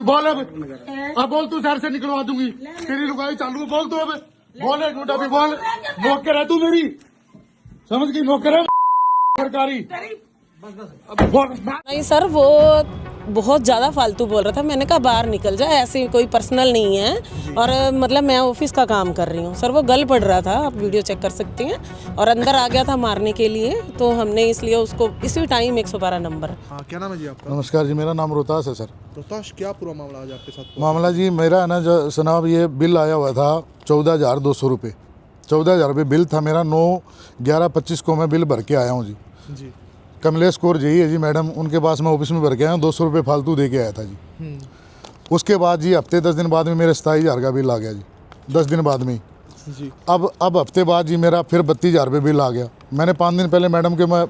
बोल अब बोल, तू शहर से निकलवा दूंगी, तेरी लुगाई चालू है, बोल तू अब बोल, एक मिनट अभी बोल। नौकर है तू मेरी, समझ गई, नौकर है सरकारी। अब बोल। नहीं सर, वो बहुत ज़्यादा फालतू बोल रहा था। मैंने कहा बाहर निकल जा, ऐसी कोई पर्सनल नहीं है, और मतलब मैं ऑफिस का काम कर रही हूँ। सर वो गल पड़ रहा था, आप वीडियो चेक कर सकते हैं, और अंदर आ गया था मारने के लिए, तो हमने इसलिए उसको इसी टाइम 112 नंबर। हाँ, क्या नाम है जी आपका? नमस्कार जी, मेरा नाम रोहतास है सर। रोहतास, क्या पूरा मामला आज आपके साथ? मामला जी मेरा है ना, जो जनाब ये बिल आया हुआ था 14,200 रुपये, 14,000 रुपये बिल था मेरा। 9/11/25 को मैं बिल भर के आया हूँ जी। जी। कमलेश कौर जी है जी मैडम, उनके पास मैं ऑफिस में भर के आया हूँ, 200 रुपये फालतू दे के आया था जी। उसके बाद जी हफ्ते 10 दिन बाद में मेरे 27,000 का बिल आ गया जी, 10 दिन बाद में ही। जी। अब हफ्ते बाद जी मेरा फिर 32,000 रुपये बिल आ गया। मैंने 5 दिन पहले मैडम के, मैं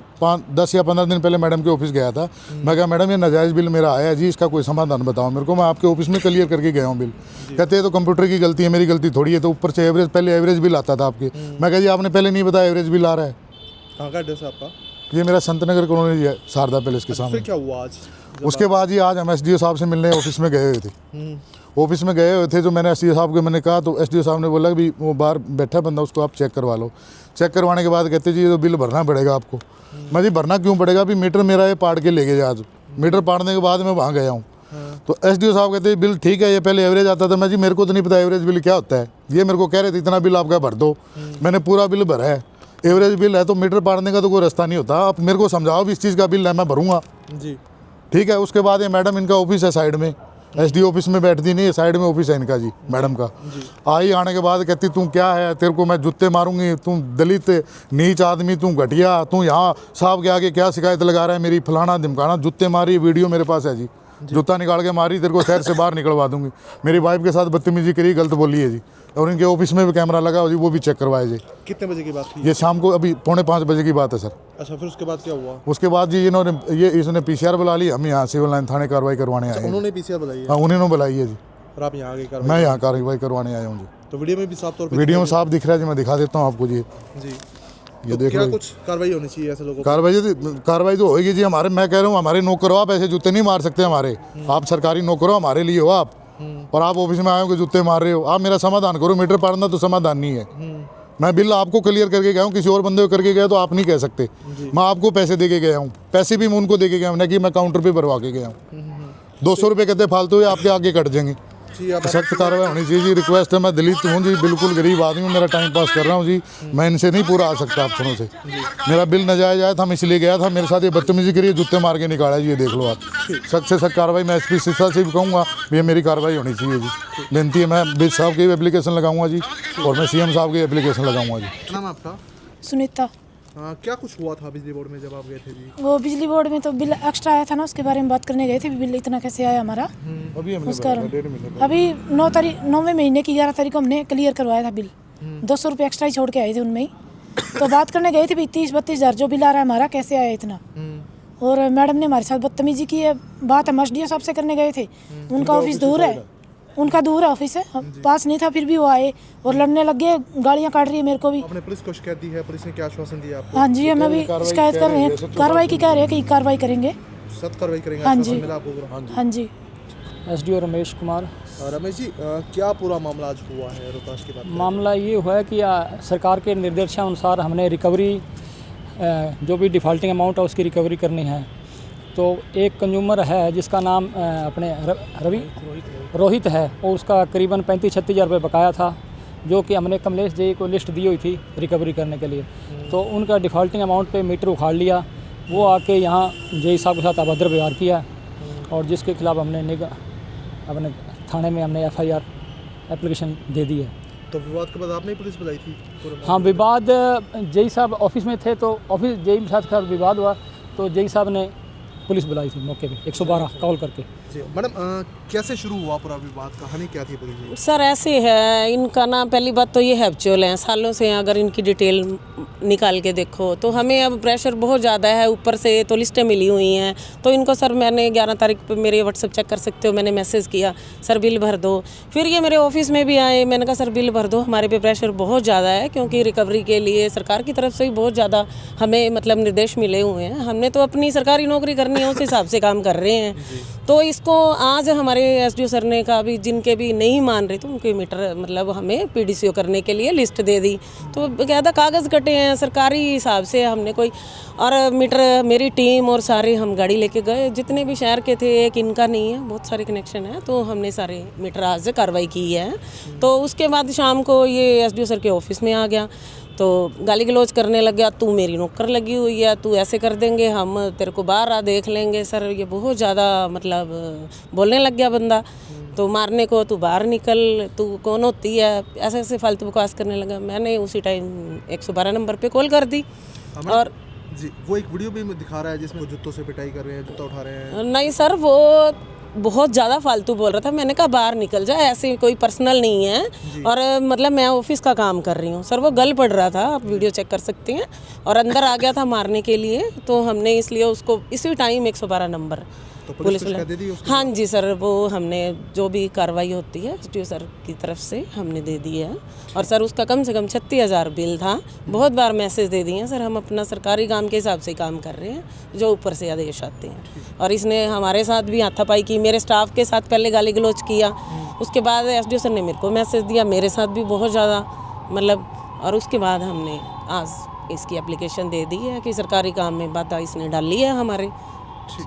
10 या 15 दिन पहले मैडम के ऑफिस गया था। मैं कहा मैडम ये नाजायज़ बिल मेरा आया जी, इसका कोई समाधान बताओ मेरे को, मैं आपके ऑफिस में क्लियर करके गया हूँ बिल। कहते हैं तो कंप्यूटर की गलती है, मेरी गलती थोड़ी है, तो ऊपर से एवरेज, पहले एवरेज बिल आता था आपके। मैं कहा जी आपने पहले नहीं बताया एवरेज बिल आ रहा है। कहाँ का एड्रेस है आपका? ये मेरा संत नगर कॉलोनी है, शारदा पैलेस के सामने। फिर क्या हुआ आज? उसके बाद जी आज हम एसडीओ साहब से मिलने ऑफिस में गए हुए थे। ऑफिस में गए हुए थे, जो मैंने एसडीओ साहब को मैंने कहा, तो एसडीओ साहब ने बोला कि वो बाहर बैठा बंदा, उसको आप चेक करवा लो। चेक करवाने के बाद कहते जी ये तो बिल भरना पड़ेगा आपको। मैं जी भरना क्यों पड़ेगा, अभी मीटर मेरा ये पाड़ के ले गए आज। मीटर पाड़ने के बाद मैं वहाँ गया हूँ। तो एसडीओ साहब कहते हैं बिल ठीक है, ये पहले एवरेज आता था। मैं जी मेरे को तो नहीं पता एवरेज बिल क्या होता है, ये मेरे को कह रहे थे इतना बिल आपका भर दो। मैंने पूरा बिल भरा है, एवरेज बिल है, तो मीटर पाड़ने का तो कोई रास्ता नहीं होता। आप मेरे को समझाओ भी इस चीज़ का बिल है, मैं भरूंगा जी। ठीक है। उसके बाद ये मैडम, इनका ऑफिस है साइड में, एसडीओ ऑफिस में बैठती नहीं है, साइड में ऑफिस है इनका जी मैडम का। आई आने के बाद कहती तू क्या है, तेरे को मैं जूते मारूंगी, तू दलित नीच आदमी, तू घटिया, तू यहाँ साहब के आगे क्या शिकायत लगा रहा है मेरी, फलाना धमकाना, जूते मारी, वीडियो मेरे पास है जी, जूता निकाल के मारी, तेरे को शहर से बाहर निकलवा दूंगी। मेरी वाइफ के साथ बदतमीजी करी, गलत बोली है जी। और इनके ऑफिस में भी कैमरा लगा जी, वो भी चेक करवाए जी। कितने बजे की बात थी? ये शाम को अभी 4:45 बजे की बात है सर। अच्छा, फिर उसके बाद क्या हुआ? उसके बाद जी इसने पीसीआर बुला ली, हम यहाँ सिविल लाइन थाने कार्रवाई करवाने आए हैं। उन्होंने पीसीआर बुलाई है? हाँ उन्होंने बुलाई है जी, और आप यहाँ आगे मैं यहाँ कार्रवाई करवाने आया हूँ जी। तो वीडियो में भी साफ तौर पे वीडियो में साफ दिख रहा है जी, मैं दिखा देता हूँ आपको जी। जी। ये देख क्या लो, कुछ कार्रवाई होनी चाहिए ऐसे लोगों पर? कार्रवाई तो होगी जी। हमारे, मैं कह रहा हूँ हमारे नौकर हो आप, ऐसे जूते नहीं मार सकते हमारे। आप सरकारी नौकर हो, हमारे लिए हो आप, और आप ऑफिस में आए हो कि जूते मार रहे हो। आप मेरा समाधान करो, मीटर पाड़ना तो समाधान नहीं है। मैं बिल आपको क्लियर करके गया हूँ, किसी और बंदे को करके गया तो आप नहीं कह सकते। मैं आपको पैसे दे के गया हूँ, पैसे भी मैं उनको दे के गया हूँ, ना कि मैं काउंटर पे भरवा के गया हूँ। 200 रुपये कहते फालतू है, आपके आगे कट जाएंगे। सख्त कार्रवाई होनी चाहिए जी, रिक्वेस्ट है। मैं दलित हूँ जी, बिल्कुल गरीब आदमी हूँ, मेरा टाइम पास कर रहा हूँ जी, मैं इनसे नहीं पूरा आ सकता अफसरों से। मेरा बिल नाजायज आया था, मैं इसलिए गया था, मेरे साथ ये बदतमीजी करिए, जूते मार के निकाला जी, ये देख लो आप। सख्त से सख्त कार्रवाई मैं एसपी सिरसा से भी कहूँगा, ये मेरी कार्रवाई होनी चाहिए जी। बेनती है, मैं बीज साहब की भी एप्लीकेशन लगाऊंगा जी, और मैं सीएम साहब की एप्लीकेशन लगाऊंगा जी। क्या नाम है आपका? सुनीता। क्या कुछ हुआ था बिजली बोर्ड में जब आप गए थे जी? वो बिजली बोर्ड में तो बिल एक्स्ट्रा आया था ना, उसके बारे में बात करने गए थे, बिल इतना कैसे आया हमारा। अभी हमने उसका अभी 9वें महीने की 11 तारीख को हमने क्लियर करवाया था बिल। 200 रुपये एक्स्ट्रा ही छोड़ के आए थे उनमें ही। तो बात करने गए थे भी 30-32 हज़ार जो बिल आ रहा है हमारा, कैसे आया इतना। और मैडम ने हमारे साथ बदतमीजी की है। बात हम एसडीओ साहब से करने गए थे, उनका ऑफिस दूर है, उनका दूर है ऑफिस है, पास नहीं था, फिर भी वो आए और लड़ने लग गए, गालियाँ काट रही है मेरे को भी। आपने पुलिस को शिकायत दी है? पुलिस ने क्या आश्वासन दिया आपको? हाँ जी, हमें भी शिकायत कर रहे हैं, कार्रवाई की कह रहे हैं कि कार्रवाई करेंगे। सख्त कार्रवाई करेंगे? हाँ जी। मिला आपको? हाँ जी। एसडीओ रमेश कुमार। रमेश जी, क्या पूरा मामला आज हुआ है रोहतास के बाद? मामला ये हुआ है कि सरकार के निर्देशानुसार हमने रिकवरी, जो भी डिफ़ॉल्टिंग अमाउंट है उसकी रिकवरी करनी है। तो एक कंज्यूमर है जिसका नाम अपने रोहित है, और उसका करीबन 35-36 हज़ार रुपये बकाया था, जो कि हमने कमलेश जी को लिस्ट दी हुई थी रिकवरी करने के लिए। तो उनका डिफ़ॉल्टिंग अमाउंट पे मीटर उखाड़ लिया, वो आके यहाँ जेई साहब के साथ अभद्र व्यवहार किया, और जिसके खिलाफ हमने अपने थाने में हमने FIR एप्लीकेशन दे दी है। तो विवाद के बाद आपने पुलिस बुलाई थी? हाँ, विवाद, जेई साहब ऑफिस में थे, तो ऑफिस जेई साहब के साथ विवाद हुआ, तो जेई साहब ने पुलिस बुलाई थी मौके पे 112 कॉल करके। मैडम, कैसे शुरू हुआ पूरा विवाद, कहानी क्या थी पूरी? सर ऐसे है, इनका ना पहली बात तो ये हैबचुअल हैं, सालों से हैं। अगर इनकी डिटेल निकाल के देखो तो हमें अब प्रेशर बहुत ज़्यादा है, ऊपर से तो लिस्टें मिली हुई हैं। तो इनको सर मैंने 11 तारीख पे मेरे व्हाट्सएप चेक कर सकते हो, मैंने मैसेज किया सर बिल भर दो। फिर ये मेरे ऑफिस में भी आए, मैंने कहा सर बिल भर दो, हमारे पे प्रेशर बहुत ज़्यादा है, क्योंकि रिकवरी के लिए सरकार की तरफ से भी बहुत ज़्यादा हमें मतलब निर्देश मिले हुए हैं। हमने तो अपनी सरकारी नौकरी करनी है, उस हिसाब से काम कर रहे हैं। तो इस उसको आज हमारे एसडीओ सर ने कहा भी जिनके भी नहीं मान रहे थे उनके मीटर मतलब हमें पीडीसीओ करने के लिए लिस्ट दे दी। तो कहता कागज़ कटे हैं सरकारी हिसाब से हमने कोई और मीटर मेरी टीम और सारे हम गाड़ी लेके गए जितने भी शहर के थे, एक इनका नहीं है बहुत सारे कनेक्शन है, तो हमने सारे मीटर आज कार्रवाई की है। तो उसके बाद शाम को ये एसडीओ सर के ऑफिस में आ गया तो गाली गलौज करने लग गया, तू मेरी नौकर लगी हुई है, तू ऐसे कर देंगे हम तेरे को बाहर आ देख लेंगे। सर ये बहुत ज़्यादा मतलब बोलने लग गया बंदा, तो मारने को तू बाहर निकल, तू कौन होती है, ऐसे ऐसे फालतू बकवास करने लगा। मैंने उसी टाइम 112 नंबर पे कॉल कर दी। और जी वो एक वीडियो भी दिखा रहा है जिसमें वो जूतों से पिटाई कर रहे हैं, जूता उठा रहे हैं। नहीं सर वो बहुत ज़्यादा फालतू बोल रहा था। मैंने कहा बाहर निकल जा, ऐसे कोई पर्सनल नहीं है और मतलब मैं ऑफिस का काम कर रही हूँ। सर वो गल पड़ रहा था, आप वीडियो चेक कर सकते हैं, और अंदर आ गया था मारने के लिए। तो हमने इसलिए उसको इसी टाइम 112 नंबर तो पुलिस को शिकायत दे दी उसको? हाँ जी सर, वो हमने जो भी कार्रवाई होती है एसडीओ सर की तरफ से हमने दे दी है। और सर उसका कम से कम 36,000 बिल था। बहुत बार मैसेज दे दिए हैं सर, हम अपना सरकारी काम के हिसाब से काम कर रहे हैं जो ऊपर से आदेश आते हैं। और इसने हमारे साथ भी हाथापाई की, मेरे स्टाफ के साथ पहले गाली गलौज किया, उसके बाद एसडीओ सर ने मेरे को मैसेज दिया, मेरे साथ भी बहुत ज़्यादा मतलब। और उसके बाद हमने आज इसकी एप्लीकेशन दे दी है कि सरकारी काम में बाधा इसने डाली है हमारे। ठीक।